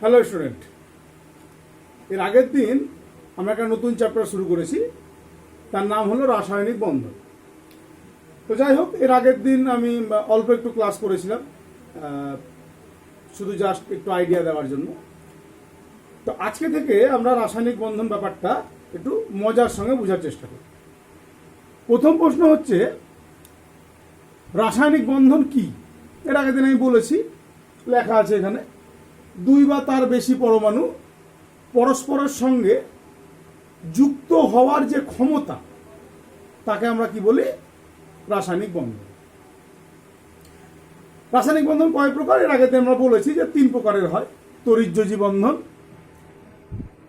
Hello student, এর আগের দিন আমরা একটা নতুন চ্যাপ্টার শুরু করেছি, তার নাম হলো রাসায়নিক বন্ধন। তো যাই হোক, এর আগের দিন আমি অল্প একটু ক্লাস করেছিলাম, শুধু জাস্ট একটু আইডিয়া দেওয়ার জন্য। তো আজকে থেকে আমরা রাসায়নিক বন্ধন ব্যাপারটা একটু মজার সঙ্গে বোঝার চেষ্টা করি। প্রথম প্রশ্ন হচ্ছে, রাসায়নিক বন্ধন কি? এর আগের দিন আমি বলেছি, লেখা আছে এখানে, দুই বা তার বেশি পরমাণু পরস্পরের সঙ্গে যুক্ত হওয়ার যে ক্ষমতা, তাকে আমরা কি বলি? রাসায়নিক বন্ধন। রাসায়নিক বন্ধন কয় প্রকার? এর আগে আমরা বলেছি যে 3 প্রকারের হয়: তড়িৎযোজী বন্ধন,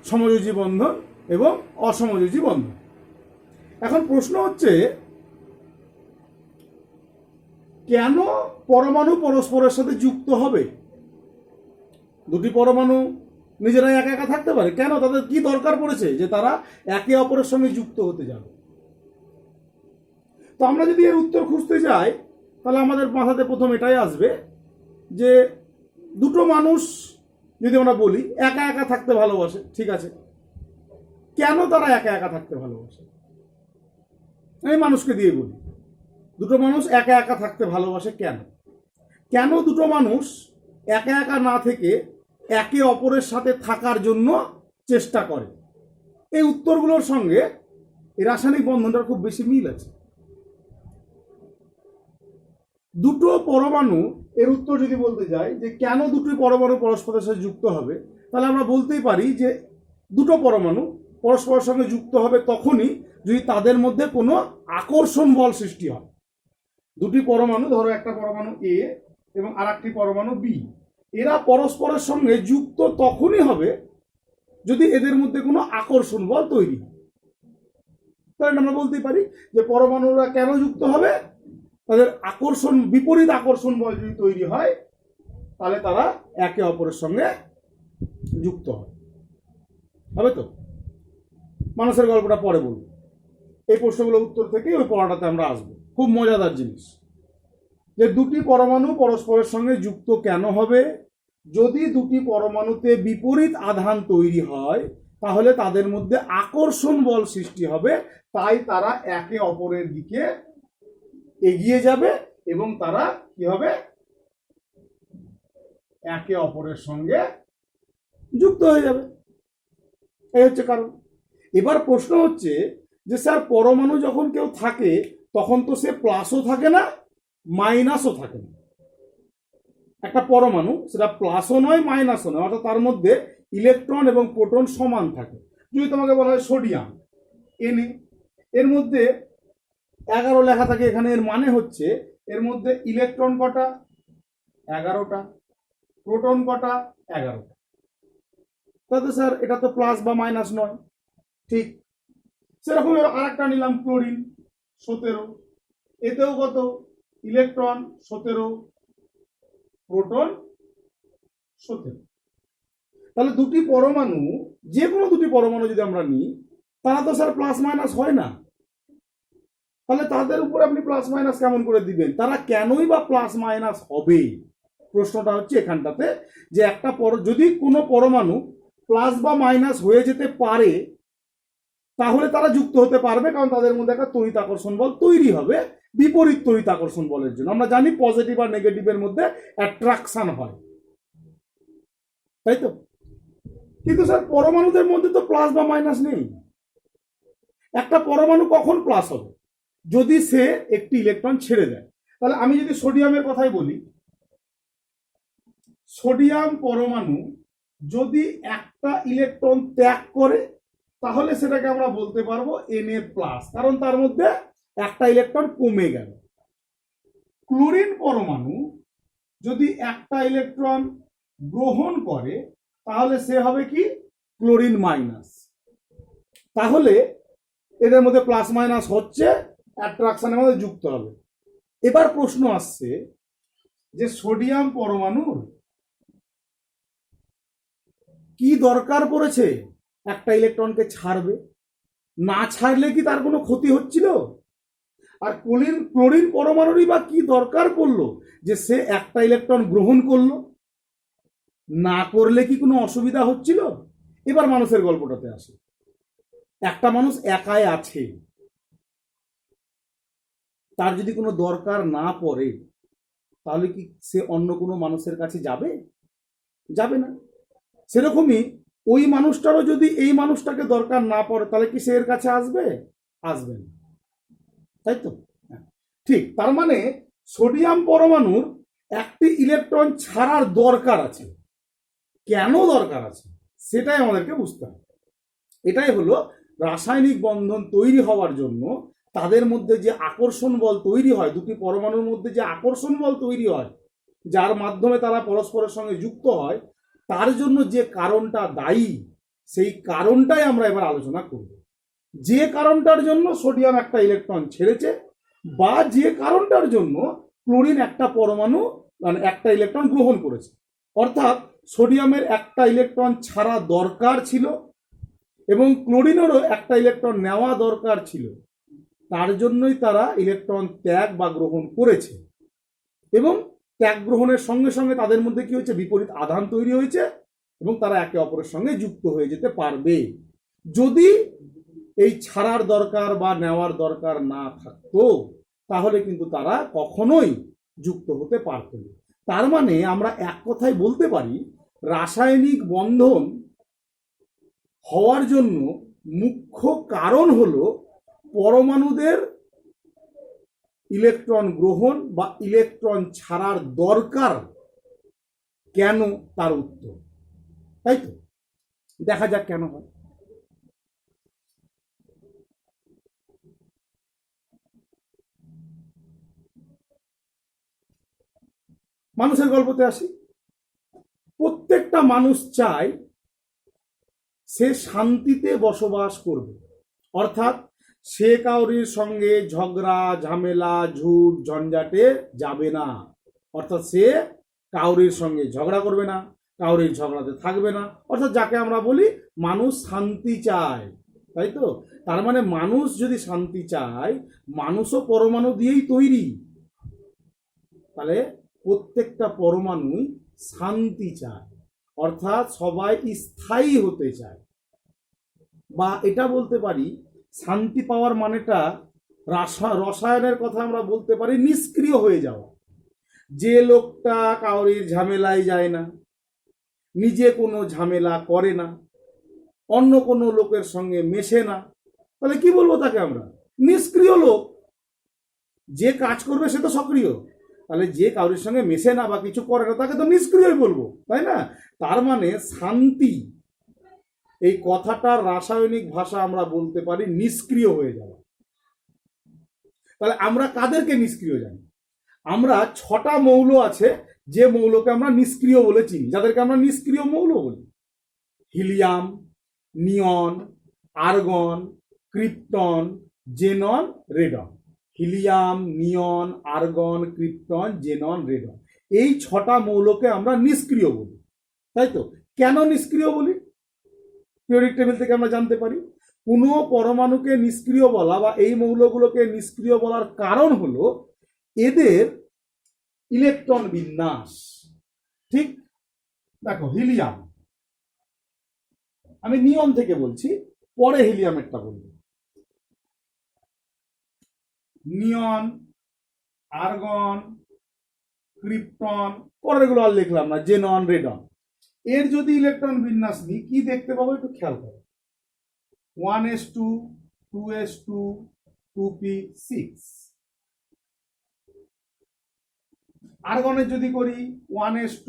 সমযোজী বন্ধন এবং অসমযোজী বন্ধন। এখন প্রশ্ন হচ্ছে, কেন পরমাণু পরস্পরের সাথে যুক্ত হবে? দুটি পরমাণু নিজেরাই একা একা থাকতে পারে, কেন? তাদের কি দরকার পড়েছে যে তারা একে অপরের সঙ্গে যুক্ত হতে যাবে? তো আমরা যদি এর উত্তর খুঁজতে যাই, তাহলে আমাদের মাথাতে প্রথম এটাই আসবে যে দুটো মানুষ যদি আমরা বলি একা একা থাকতে ভালোবাসে, ঠিক আছে, কেন তারা একা একা থাকতে ভালোবাসে? আমি মানুষকে দিয়ে বলি, দুটো মানুষ একা একা থাকতে ভালোবাসে কেন? কেন দুটো মানুষ একা একা না থেকে একে অপরের সাথে থাকার জন্য চেষ্টা করে? এই উত্তরগুলোর সঙ্গে এই রাসায়নিক বন্ধনটার খুব বেশি মিল আছে। দুটো পরমাণু, এর উত্তর যদি বলতে যাই যে কেন দুটি পরমাণু পরস্পরের সাথে যুক্ত হবে, তাহলে আমরা বলতেই পারি যে দুটো পরমাণু পরস্পরের সঙ্গে যুক্ত হবে তখনই যদি তাদের মধ্যে কোনো আকর্ষণ বল সৃষ্টি হয়। দুটি পরমাণু, ধরো একটা পরমাণু এ এবং আর একটি পরমাণু বি, এরা পরস্পরের সঙ্গে যুক্ত তখনই হবে যদি এদের মধ্যে কোনো আকর্ষণ বল তৈরি হয়। তাহলে আমরা বলতেই পারি যে পরমাণুরা কেন যুক্ত হবে? তাদের আকর্ষণ, বিপরীত আকর্ষণ বল যদি তৈরি হয়, তাহলে তারা একে অপরের সঙ্গে যুক্ত হবে। তো মানুষের গল্পটা পরে বলবো, এই প্রশ্নগুলোর উত্তর থেকে ওই পড়াটাতে আমরা আসবো। খুব মজাদার জিনিস যে দুটি পরমাণু পরস্পরের সঙ্গে যুক্ত কেন হবে? যদি দুটি পরমাণুতে বিপরীত আধান তৈরি হয়, তাহলে তাদের মধ্যে আকর্ষণ বল সৃষ্টি হবে, তাই তারা একে অপরের দিকে এগিয়ে যাবে এবং তারা কি হবে? একে অপরের সঙ্গে যুক্ত হয়ে যাবে। এই হচ্ছে কারণ। এবার প্রশ্ন হচ্ছে যে স্যার, পরমাণু যখন কেউ থাকে তখন তো সে প্লাসও থাকে না, মাইনাসও থাকে না। একটা পরমাণু সেটা প্লাসও নয়, মাইনাসও নয়, অর্থাৎ তার মধ্যে ইলেকট্রন এবং প্রোটন সমান থাকে। যদি তোমাকে বলা হয় সোডিয়াম Na, এর মধ্যে 11 লেখা থাকে এখানে, এর মানে হচ্ছে এর মধ্যে ইলেকট্রন কটা? 11টা। প্রোটন কটা? 11টা। তাহলে স্যার এটা তো প্লাস বা মাইনাস নয়। ঠিক সেরকম আর একটা নিলাম ক্লোরিন, 17, এতেও কত? Electron 17, proton 17। তাহলে দুটি পরমাণু, যে কোনো দুটি পরমাণু যদি আমরা নিই, তারা তো স্যার প্লাস মাইনাস হয় না। তাহলে তাদের উপর আপনি প্লাস মাইনাস কেমন করে দিবেন? তারা কেনই বা প্লাস মাইনাস হবে? প্রশ্নটা হচ্ছে এখানটাতে যে একটা যদি কোনো পরমাণু প্লাস বা মাইনাস হয়ে যেতে পারে, তাহলে তারা যুক্ত হতে পারবে, কারণ তাদের মধ্যে একটা তড়িৎ আকর্ষণ বল তৈরি হবে বিপরীত তড়িৎ আকর্ষণ বলের জন্য। আমরা জানি পজিটিভ আর নেগেটিভের মধ্যে অ্যাট্রাকশন হয়, তাই তো? কিন্তু স্যার পরমাণুদের মধ্যে তো প্লাস বা মাইনাস নেই। একটা পরমাণু কখন প্লাস হবে? যদি সে একটি ইলেকট্রন ছেড়ে দেয়। তাহলে আমি যদি সোডিয়ামের কথাই বলি, সোডিয়াম পরমাণু যদি একটা ইলেকট্রন ত্যাগ করে, তাহলে সেটাকে আমরা বলতে পারবো Na+, কারণ তার মধ্যে একটা ইলেকট্রন কমে গেল। ক্লোরিন পরমাণু যদি একটা ইলেকট্রন গ্রহণ করে, তাহলে সে হবে কি? Chlorine minus. তাহলে এদের মধ্যে প্লাস মাইনাস হচ্ছে, অ্যাট্রাকশনের মধ্যে যুক্ত হবে। এবার প্রশ্ন আসছে যে সোডিয়াম পরমাণুর কি দরকার পড়েছে একটা ইলেকট্রনকে ছাড়বে? না ছাড়লে কি তার কোনো ক্ষতি হচ্ছিল? আর ক্লোরিন পরমাণুরই বা কি দরকার পড়লো যে সে একটা ইলেকট্রন গ্রহণ করলো? না করলে কি কোনো অসুবিধা হচ্ছিল? এবার মানুষের গল্পটাতে আসে। একটা মানুষ একাই আছে, তার যদি কোনো দরকার না পড়ে, তাহলে কি সে অন্য কোনো মানুষের কাছে যাবে? যাবে না। সেরকমই ওই মানুষটারও যদি এই মানুষটাকে দরকার না পড়ে, তাহলে কি সে এর কাছে আসবে? আসবে না, তাই তো? হ্যাঁ। ঠিক, তার মানে সোডিয়াম পরমাণুর একটি ইলেকট্রন ছাড়ার দরকার আছে। কেন দরকার আছে সেটাই আমাদেরকে বুঝতে হবে। এটাই হলো রাসায়নিক বন্ধন তৈরি হওয়ার জন্য তাদের মধ্যে যে আকর্ষণ বল তৈরি হয়, দুটি পরমাণুর মধ্যে যে আকর্ষণ বল তৈরি হয়, যার মাধ্যমে তারা পরস্পরের সঙ্গে যুক্ত হয়, তার জন্য যে কারণটা দায়ী, সেই কারণটাই আমরা এবার আলোচনা করব। যে কারণটার জন্য সোডিয়াম একটা ইলেকট্রন ছেড়েছে, বা যে কারণটার জন্য ক্লোরিন একটা পরমাণু মানে একটা ইলেকট্রন গ্রহণ করেছে। অর্থাৎ সোডিয়ামের একটা ইলেকট্রন ছাড়া দরকার ছিল এবং ক্লোরিনেরও একটা ইলেকট্রন নেওয়া দরকার ছিল, তার জন্যই তারা ইলেকট্রন ত্যাগ বা গ্রহণ করেছে। এবং ত্যাগ গ্রহণের সঙ্গে সঙ্গে তাদের মধ্যে কি হয়েছে? বিপরীত আধান তৈরি হয়েছে এবং তারা একে অপরের সঙ্গে যুক্ত হয়ে যেতে পারবে। যদি এই ছাড়ার দরকার বা নেওয়ার দরকার না থাকতো, তাহলে কিন্তু তারা কখনোই যুক্ত হতে পারত না। তার মানে আমরা এক কথায় বলতে পারি, রাসায়নিক বন্ধন হওয়ার জন্য মুখ্য কারণ হলো পরমাণুদের ইলেকট্রন গ্রহণ বা ইলেকট্রন ছাড়ার দরকার কেন, তার উত্তর। তাই তো, দেখা যাক কেন হয়। মানুষের গল্পতে আসি। প্রত্যেকটা মানুষ চায় সে শান্তিতে বসবাস করবে, অর্থাৎ সে কাউরির সঙ্গে ঝগড়া ঝামেলা ঝুট ঝঞ্ঝাটে যাবে না। অর্থাৎ সে কাউরির সঙ্গে ঝগড়া করবে না, কাউরির ঝগড়াতে থাকবে না। অর্থাৎ যাকে আমরা বলি মানুষ শান্তি চায়, তাই তো? তার মানে মানুষ যদি শান্তি চায়, মানুষও পরমাণু দিয়েই তৈরি, তাহলে প্রত্যেকটা পরমাণুই শান্তি চায়, অর্থাৎ সবাই স্থায়ী হতে চায়। বা এটা বলতে পারি, শান্তি পাওয়ার মানেটা রসায়নের কথা আমরা বলতে পারি নিষ্ক্রিয় হয়ে যাওয়া। যে লোকটা কাউরির ঝামেলায় যায় না, নিজে কোনো ঝামেলা করে না, অন্য কোনো লোকের সঙ্গে মেশে না, তাহলে কি বলবো তাকে আমরা? নিষ্ক্রিয় লোক। যে কাজ করবে সে তো সক্রিয়, তাহলে যে কাউরির সঙ্গে মেশে না বা কিছু করে না, তাকে তো নিষ্ক্রিয়ই বলবো, তাই না? তার মানে শান্তি এই কথাটার রাসায়নিক ভাষা আমরা বলতে পারি নিষ্ক্রিয় হয়ে যাওয়া। তাহলে আমরা কাদেরকে নিষ্ক্রিয় জানি? আমরা 6টা মৌল আছে যে মৌলকে আমরা নিষ্ক্রিয় বলে চিনি, যাদেরকে আমরা নিষ্ক্রিয় মৌল বলি। Helium, neon, argon, krypton, xenon, radon. Helium, neon, argon, krypton, xenon, radon, এই 6টা মৌলকে আমরা নিষ্ক্রিয় বলি, তাই তো? কেন নিষ্ক্রিয় বলি? পিরিয়ডিক টেবিল থেকে আমরা জানতে পারি, কোনো পরমাণুকে নিষ্ক্রিয় বলা বা এই মৌলগুলোকে নিষ্ক্রিয় বলার কারণ হলো এদের ইলেকট্রন বিন্যাস। ঠিক, দেখো হিলিয়াম, আমি নিয়ন থেকে বলছি, পরে হিলিয়ামেরটা বলবো। নিয়ন, আর্গন, ক্রিপ্টন, পরেরগুলো আর লিখলাম না, জেনন, রেডন, এর যদি ইলেকট্রন বিন্যাস নিই, কি দেখতে পাবো একটু খেয়াল করো। 1s2, 2s2, 2p6। আর্গনের যদি করি 1s2,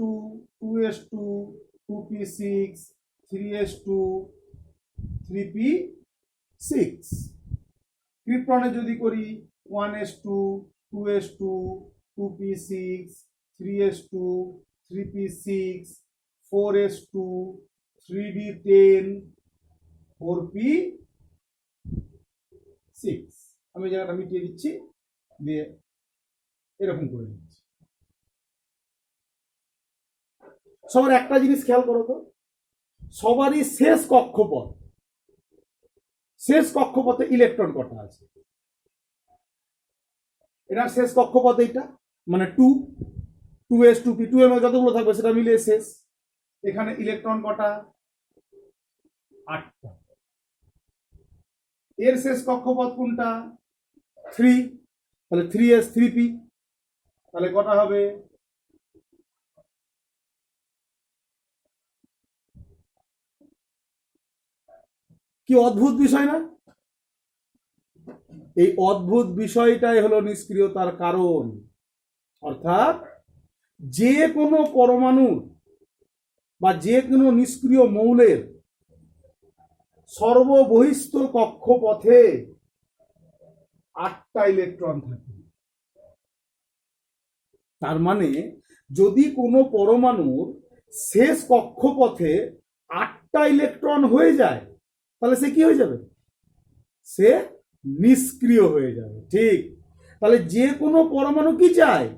2s2, 2p6, 3s2, 3p6। ক্রিপ্টনের যদি করি 1s2, 2s2, 2p6, 3s2, 3p6, 4s2, 3d10, 4p6। আমি জায়গাটা মিটিয়ে দিচ্ছি, দিয়ে এরকম করে দিচ্ছি। সবার একটা জিনিস খেয়াল করো তো, সবারই শেষ কক্ষপথে ইলেকট্রন কটা আছে? এটার শেষ কক্ষপথ এইটা, মানে 2s, 2p, 2 এর মধ্যে যতগুলো থাকবে সেটা মিলিয়ে শেষ। এখানে ইলেকট্রন কটা? 8টা। এর শেষ কক্ষপথ কোনটা? 3, তাহলে 3s 3p, তাহলে কটা হবে? কি অদ্ভুত বিষয় না? এই অদ্ভুত বিষয়টাই হলো নিষ্ক্রিয়তার কারণ। অর্থাৎ যে কোনো পরমাণু বা যে কোনো নিষ্ক্রিয় মৌলের সর্ববহিস্থ কক্ষপথে 8টা ইলেকট্রন থাকে। তার মানে যদি কোনো পরমাণুর শেষ কক্ষপথে 8টা ইলেকট্রন হয়ে যায়, তাহলে সে কি হয়ে যাবে? সে নিষ্ক্রিয় হয়ে যাবে। ঠিক, তাহলে যে কোনো পরমাণু কি চায়?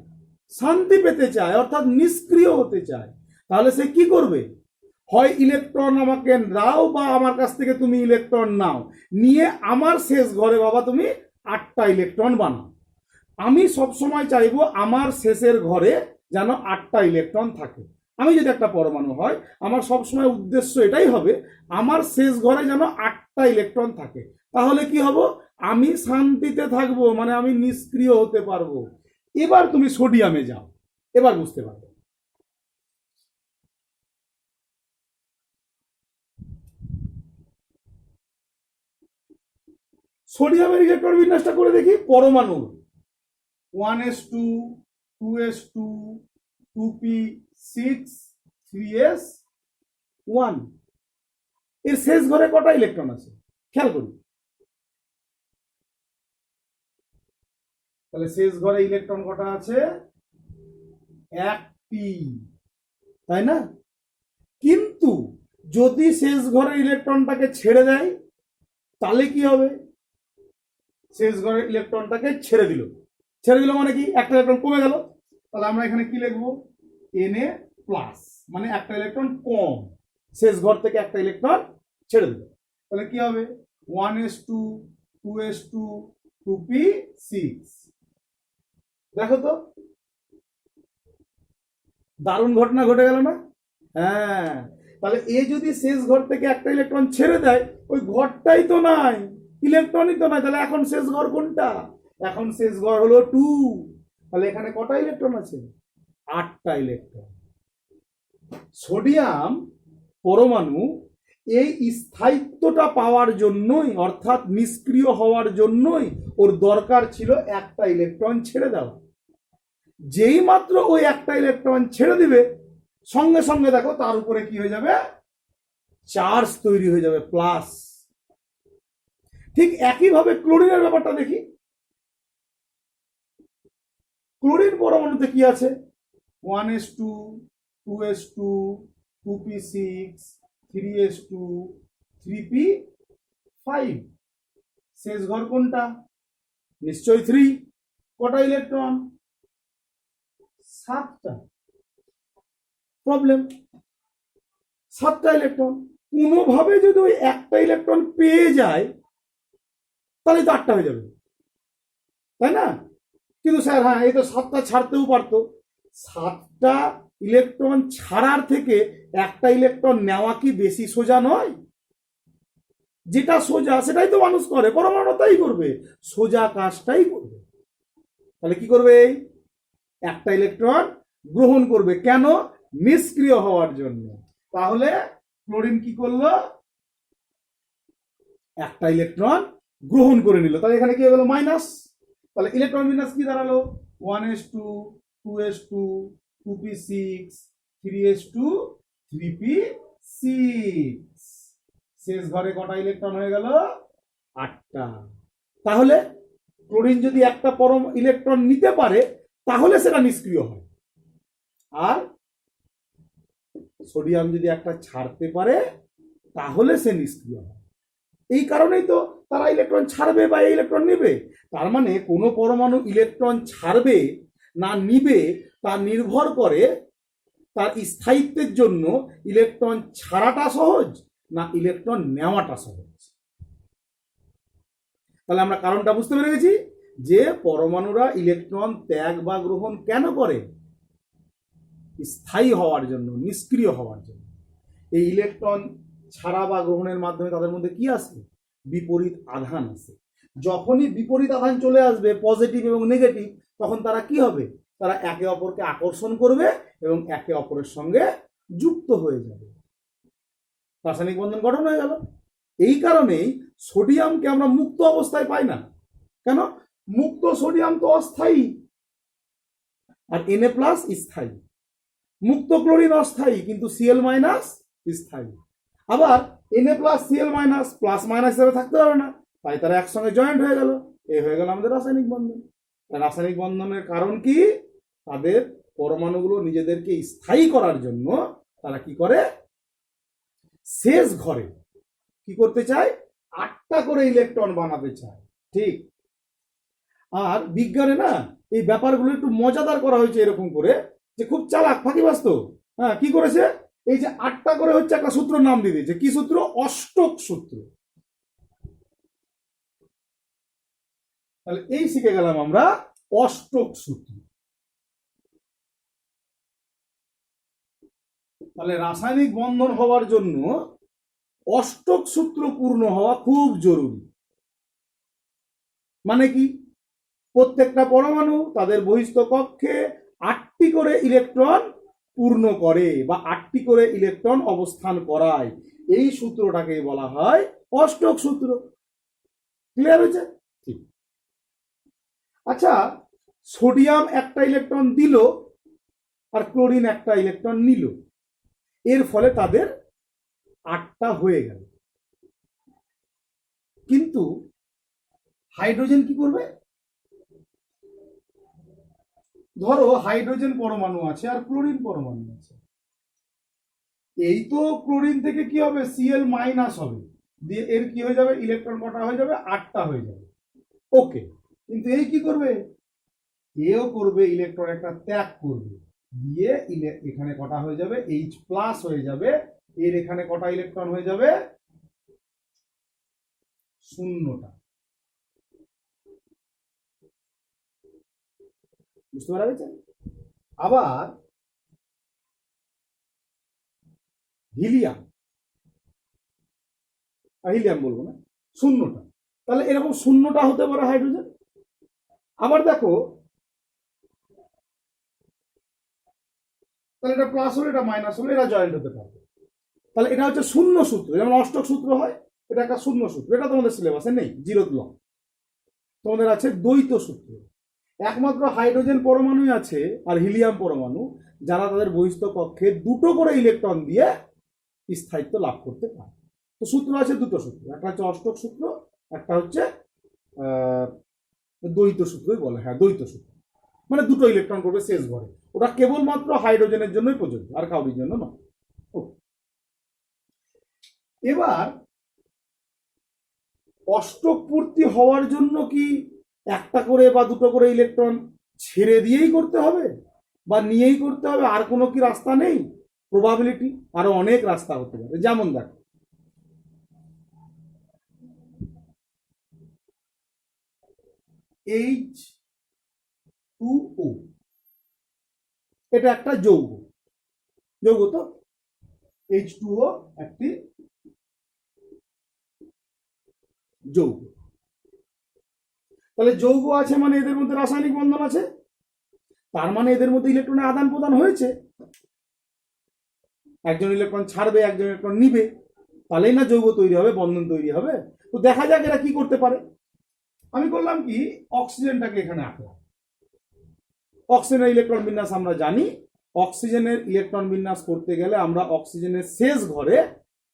শান্তি পেতে চায়, অর্থাৎ নিষ্ক্রিয় হতে চায়। তাহলে সে কি করবে? হয় ইলেকট্রন আমাকে দাও বা আমার কাছ থেকে তুমি ইলেকট্রন নাও, নিয়ে আমার শেষ ঘরে বাবা তুমি 8টা ইলেকট্রন বানাও। আমি সবসময় চাইবো আমার শেষের ঘরে যেন 8টা ইলেকট্রন থাকে। আমি যদি একটা পরমাণু হয়, আমার সবসময় উদ্দেশ্য এটাই হবে আমার শেষ ঘরে যেন 8টা ইলেকট্রন থাকে। তাহলে কি হব? আমি শান্তিতে থাকবো, মানে আমি নিষ্ক্রিয় হতে পারবো। এবার তুমি সোডিয়ামে যাও, এবার বুঝতে পারবে। সোডিয়ামের ইলেকট্রন বিন্যাসটা করে দেখি। পরমাণু 1s2 2s2 2p6 3s1, এর শেষ ঘরে কটা ইলেকট্রন আছে খেয়াল করি। তাহলে শেষ ঘরে ইলেকট্রন কটা আছে? 1টি, তাই না? কিন্তু যদি শেষ ঘরে ইলেকট্রনটাকে ছেড়ে দেয়, তাহলে কি হবে? শেষ ঘরে ইলেকট্রনটাকে ছেড়ে দিল, ছেড়ে দিল মানে কি? একটা ইলেকট্রন কমে গেল। তাহলে আমরা এখানে কি লিখবো? Na প্লাস, মানে একটা ইলেকট্রন কম, শেষ ঘর থেকে একটা ইলেকট্রন ছেড়ে দিল। তাহলে কি হবে? 1s2 2s2 2p6। দেখো তো, দারুণ ঘটনা ঘটে গেল না? হ্যাঁ, তাহলে এ যদি শেষ ঘর থেকে একটা ইলেকট্রন ছেড়ে দেয়, ওই ঘরটাই তো নাই, ইলেকট্রনই তো নাই। তাহলে এখন শেষ ঘর কোনটা? এখন শেষ ঘর হলো 2। তাহলে এখানে কটা ইলেকট্রন আছে? 8টা ইলেকট্রন। সোডিয়াম পরমাণু এই স্থায়িত্বটা পাওয়ার জন্যই, অর্থাৎ নিষ্ক্রিয় হওয়ার জন্যই ওর দরকার ছিল একটা ইলেকট্রন ছেড়ে দেওয়া। যেই মাত্র ওই একটা ইলেকট্রন ছেড়ে দিবে, সঙ্গে সঙ্গে দেখো তার উপরে কি হয়ে যাবে? চার্জ তৈরি হয়ে যাবে, প্লাস। ঠিক একইভাবে ক্লোরিনের ব্যাপারটা দেখি। ক্লোরিন পরমাণুতে কি আছে? 1s2 2s2 2p6 3s2 3p5, শেষ ঘর কোনটা? নিশ্চয়ই 3। কটা ইলেকট্রন? 7টা। প্রবলেম, 7টা ইলেকট্রন। কোনোভাবে যদি ওই একটা ইলেকট্রন পেয়ে যায়, তাহলে তো 8টা হয়ে যাবে, তাই না? কিন্তু স্যার হ্যাঁ, এই তো 7টা ছাড়তেও পারতো। 7টা ইলেকট্রন ছাড়ার থেকে একটা ইলেকট্রন নেওয়া কি বেশি সোজা নয়? যেটা সোজা সেটাই তো মানুষ করে, পরমাণু তাই করবে, সোজা কাজটাই করবে। তাহলে কি করবে? একটা ইলেকট্রন গ্রহণ করবে। কেন? নিষ্ক্রিয় হওয়ার জন্য। তাহলে ক্লোরিন কি করলো? একটা ইলেকট্রন গ্রহণ করে নিল। তাহলে এখানে কি হয়ে গেল? মাইনাস। তাহলে ইলেকট্রন বিন্যাস কি দাঁড়ালো? 1s2 2s2 2p6 3s2 3p6, শেষ ঘরে কটা ইলেকট্রন হয়ে গেল? 8টা। তাহলে ক্লোরিন যদি একটা পরম ইলেকট্রন নিতে পারে, তাহলে সেটা নিষ্ক্রিয় হয়। আর সোডিয়াম যদি একটা ছাড়তে পারে, তাহলে সে নিষ্ক্রিয় হয়। এই কারণেই তো তারা ইলেকট্রন ছাড়বে বা ইলেকট্রন নেবে। তার মানে কোনো পরমাণু ইলেকট্রন ছাড়বে না নিবে, তা নির্ভর করে তার স্থায়িত্বের জন্য ইলেকট্রন ছাড়াটা সহজ না ইলেকট্রন নেওয়াটা সহজ। তাহলে আমরা কারণটা বুঝতে পেরে গেছি যে পরমাণুরা ইলেকট্রন ত্যাগ বা গ্রহণ কেন করে? স্থায়ী হওয়ার জন্য, নিষ্ক্রিয় হওয়ার জন্য। এই ইলেকট্রন ছাড়া বা গ্রহণের মাধ্যমে তাদের মধ্যে কি আসবে? বিপরীত আধান আসে। যখনই বিপরীত আধান চলে আসবে, পজিটিভ এবং নেগেটিভ, তখন তারা কি হবে? তারা একে অপরকে আকর্ষণ করবে এবং একে অপরের সঙ্গে যুক্ত হয়ে যাবে, রাসায়নিক বন্ধন গঠন হয়ে গেল। এই কারণেই সোডিয়ামকে আমরা মুক্ত অবস্থায় পাই না। কেন? মুক্ত সোডিয়াম তো অস্থায়ী, আর Na+ স্থায়ী। মুক্ত ক্লোরিন অস্থায়ী, কিন্তু Cl- স্থায়ী। আবার Na+ Cl- প্লাস মাইনাস হিসেবে থাকতে পারে না, তাই তারা একসঙ্গে জয়েন্ট হয়ে গেল। এই হয়ে গেল আমাদের রাসায়নিক বন্ধন। রাসায়নিক বন্ধনের কারণ কি? তাদের পরমাণুগুলো নিজেদেরকে স্থায়ী করার জন্য তারা কি করে? শেষ ঘরে কি করতে চায়? 8টা করে ইলেকট্রন বানাতে চায়। ঠিক। আর বিজ্ঞানে না এই ব্যাপারগুলো একটু মজাদার করা হয়েছে এরকম করে, যে খুব চালাক ফাঁকিবাজ তো। হ্যাঁ, কি করেছে? এই যে 8টা করে হচ্ছে একটা সূত্র নাম দিয়ে দিয়েছে। কি সূত্র? অষ্টক সূত্র। তাহলে এই শিখে গেলাম আমরা অষ্টক সূত্র। তাহলে রাসায়নিক বন্ধন হওয়ার জন্য অষ্টক সূত্র পূর্ণ হওয়া খুব জরুরি। মানে কি? প্রত্যেকটা পরমাণু তাদের বহিস্থ কক্ষে 8টি করে ইলেকট্রন পূর্ণ করে বা 8টি করে ইলেকট্রন অবস্থান করায়। এই সূত্রটাকে বলা হয় অষ্টক সূত্র। ক্লিয়ার হয়েছে? ঠিক। আচ্ছা, সোডিয়াম একটা ইলেকট্রন দিল আর ক্লোরিন একটা ইলেকট্রন নিল, এর ফলে তাদের 8টা হয়ে গেল। কিন্তু হাইড্রোজেন কি করবে? ধরো হাইড্রোজেন পরমাণু আছে আর ক্লোরিন পরমাণু আছে। এই তো ক্লোরিন থেকে কি হবে? Cl- হবে, দিয়ে এর কি হয়ে যাবে? ইলেকট্রন কটা হয়ে যাবে? 8টা হয়ে যাবে। ওকে। কিন্তু এই কি করবে? এও করবে, ইলেকট্রন একটা ত্যাগ করবে, দিয়ে এখানে কটা হয়ে যাবে? H+ হয়ে যাবে। এর এখানে কটা ইলেকট্রন হয়ে যাবে? 0টা। বুঝতে পারা গেছে? আবার হিলিয়াম, হিলিয়াম বলবো না, 0টা। তাহলে এরকম 0টা হতে পারে হাইড্রোজেন। আবার দেখো, তাহলে এটা প্লাস হলে, এটা মাইনাস হলে, এটা জয়েন্ট হতে পারবে। তাহলে এটা হচ্ছে শূন্য সূত্র, যেমন অষ্টক সূত্র হয়, এটা একটা শূন্য সূত্র। এটা তোমাদের সিলেবাসে নেই, জিরোথ ল। তোমাদের আছে দ্বৈত সূত্র। একমাত্র হাইড্রোজেন পরমাণুই আছে আর হিলিয়াম পরমাণু, যারা তাদের বহিস্থ কক্ষে 2টো করে ইলেকট্রন দিয়ে স্থায়িত্ব লাভ করতে পারে। তো সূত্র আছে দুটো সূত্র, একটা হচ্ছে অষ্টক সূত্র, একটা হচ্ছে দ্বৈত সূত্রই বলে। হ্যাঁ, দ্বৈত সূত্র মানে 2টো ইলেকট্রন করবে শেষ ঘরে। ওটা কেবলমাত্র হাইড্রোজেনের জন্যই প্রযোজ্য, আর কাউরির জন্য নয়। এবার অষ্টক পূর্তি হওয়ার জন্য কি একটা করে বা 2টো করে ইলেকট্রন ছেড়ে দিয়েই করতে হবে বা নিয়েই করতে হবে? আর কোনো কি রাস্তা নেই? প্রবাবিলিটি আরো অনেক রাস্তা হতে পারে। যেমন দেখো, H2O, এটা একটা যৌগ। যৌগ তো H2O একটি যৌগ। তাহলে যৌগ আছে মানে এদের মধ্যে রাসায়নিক বন্ধন আছে, তার মানে এদের মধ্যে ইলেকট্রনের আদান প্রদান হয়েছে। একজন ইলেকট্রন ছাড়বে, একজন ইলেকট্রন নিবে, তাহলেই না যৌগ তৈরি হবে, বন্ধন তৈরি হবে। তো দেখা যাক এরা কি করতে পারে। আমি করলাম কি, অক্সিজেনটাকে এখানে আঁকলাম। অক্সিজেনের ইলেকট্রন বিন্যাস আমরা জানি। অক্সিজেনের ইলেকট্রন বিন্যাস করতে গেলে আমরা অক্সিজেনের শেষ ঘরে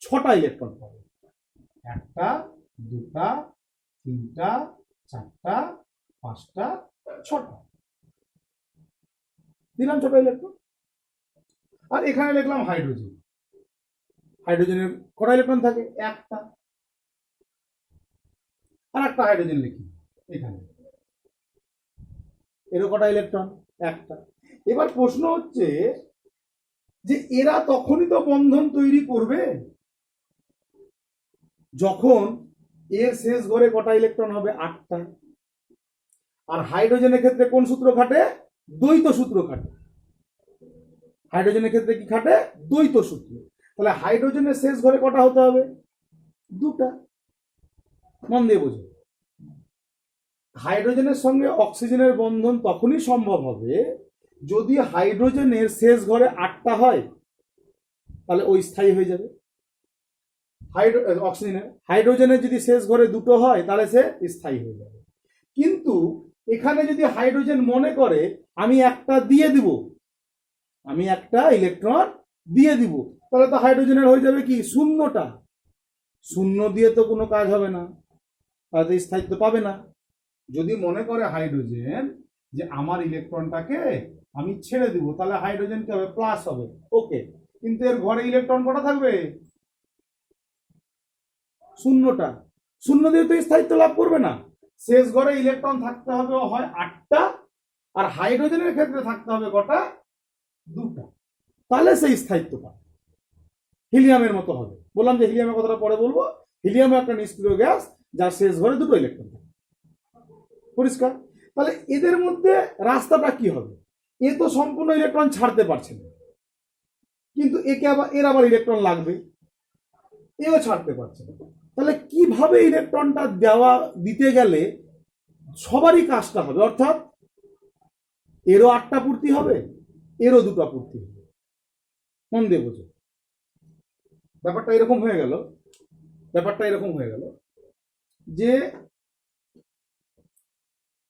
6টা ইলেকট্রন পাবো। 1টা, 2টা, 3টা, 4টা, 5টা, 6টা। দিলাম 6টা ইলেকট্রন। আর এখানে লিখলাম হাইড্রোজেন। হাইড্রোজেনের কটা ইলেকট্রন থাকে? 1টা। আর একটা হাইড্রোজেন লিখি এখানে, এরও কটা ইলেকট্রন? 1টা। এবার প্রশ্ন হচ্ছে যে এরা তখনই তো বন্ধন তৈরি করবে যখন এর শেষ ঘরে কটা ইলেকট্রন হবে? 8টা। আর হাইড্রোজেনের ক্ষেত্রে কোন সূত্র খাটে? দ্বৈত সূত্র খাটে। হাইড্রোজেনের ক্ষেত্রে কি খাটে? দ্বৈত সূত্র। তাহলে হাইড্রোজেনের শেষ ঘরে কটা হতে হবে? দুটা। মন দিয়ে বোঝো, হাইড্রোজেনের সঙ্গে অক্সিজেনের বন্ধন তখনই সম্ভব হবে যদি হাইড্রোজেনের শেষ ঘরে 8টা হয়, তাহলে ওই স্থায়ী হয়ে যাবে। অক্সিজেনের, হাইড্রোজেনের যদি শেষ ঘরে দুটো হয় তাহলে সে স্থায়ী হয়ে যাবে। কিন্তু এখানে যদি হাইড্রোজেন মনে করে আমি একটা দিয়ে দিব, আমি একটা ইলেকট্রন দিয়ে দিব, তাহলে তো হাইড্রোজেনের হয়ে যাবে কি? শূন্যটা। শূন্য দিয়ে তো কোনো কাজ হবে না, তাহলে স্থায়িত্ব পাবে না। যদি মনে করে হাইড্রোজেন যে আমার ইলেকট্রনটাকে আমি ছেড়ে দিব, তাহলে হাইড্রোজেন কি হবে? প্লাস হবে। ওকে, কিন্তু এর ঘরে ইলেকট্রন কটা থাকবে? শূন্যটা। শূন্য দিয়ে তো স্থায়িত্ব লাভ করবে না। শেষ ঘরে ইলেকট্রন থাকতে হবে হয় 8টা, আর হাইড্রোজেনের ক্ষেত্রে থাকতে হবে কটা? দুটা। তাহলে সেই স্থায়িত্ব পাবে। হিলিয়ামের মতো হবে। বললাম যে হিলিয়ামের কথাটা পরে বলবো। হিলিয়াম একটা নিষ্ক্রিয় গ্যাস যার শেষ ঘরে দুটো ইলেকট্রন থাকে। পরিষ্কার? তাহলে এদের মধ্যে রাস্তাটা কি হবে? এ তো সম্পূর্ণ ইলেকট্রন ছাড়তে পারছে না, কিন্তু একে আবার এর আবার ইলেকট্রন লাগবে, এও ছাড়তে পারছে না। তাহলে কিভাবে ইলেকট্রনটা দিতে গেলে সবারই কাজটা হবে, অর্থাৎ এরও 8টা পূর্তি হবে, এরও 2টা পূর্তি হবে। মন দিয়ে বোঝো, ব্যাপারটা এরকম হয়ে গেল। ব্যাপারটা এরকম হয়ে গেল যে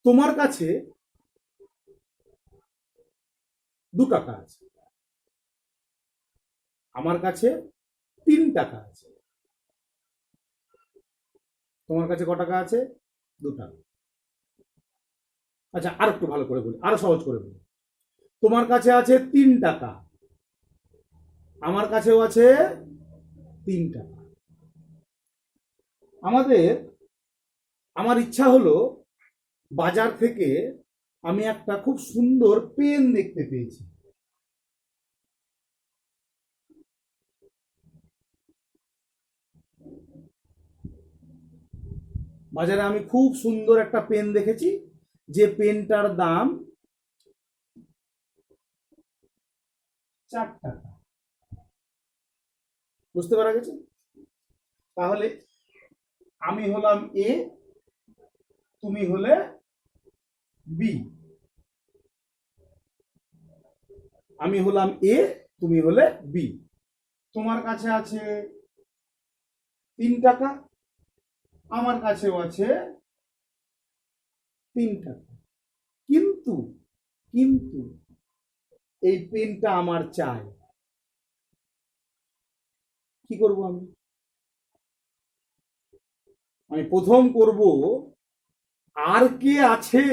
তোমার কাছে 2 টাকা আছে, আমার কাছে 3 টাকা আছে। তোমার কাছে ক টাকা আছে? 2 টাকা। আচ্ছা, আর একটু ভালো করে বলি, আরো সহজ করে বলি। তোমার কাছে আছে 3 টাকা, আমার কাছেও আছে 3 টাকা। আমার ইচ্ছা হলো বাজার থেকে আমি একটা খুব সুন্দর পেন দেখতে পেয়েছি। বাজারে আমি খুব সুন্দর একটা পেন দেখেছি, যে পেনটার দাম 4 টাকা। বুঝতে পারা গেছে? তাহলে আমি হলাম এ, তুমি হলে বি। আমি হলাম এ, তুমি হলে বি। তোমার কাছে আছে 3 টাকা, আমার কাছেও আছে 3 টাকা। কিন্তু কিন্তু এই পেনটা আমার চাই। কি করব আমি? আমি প্রথম করব আর কে আছে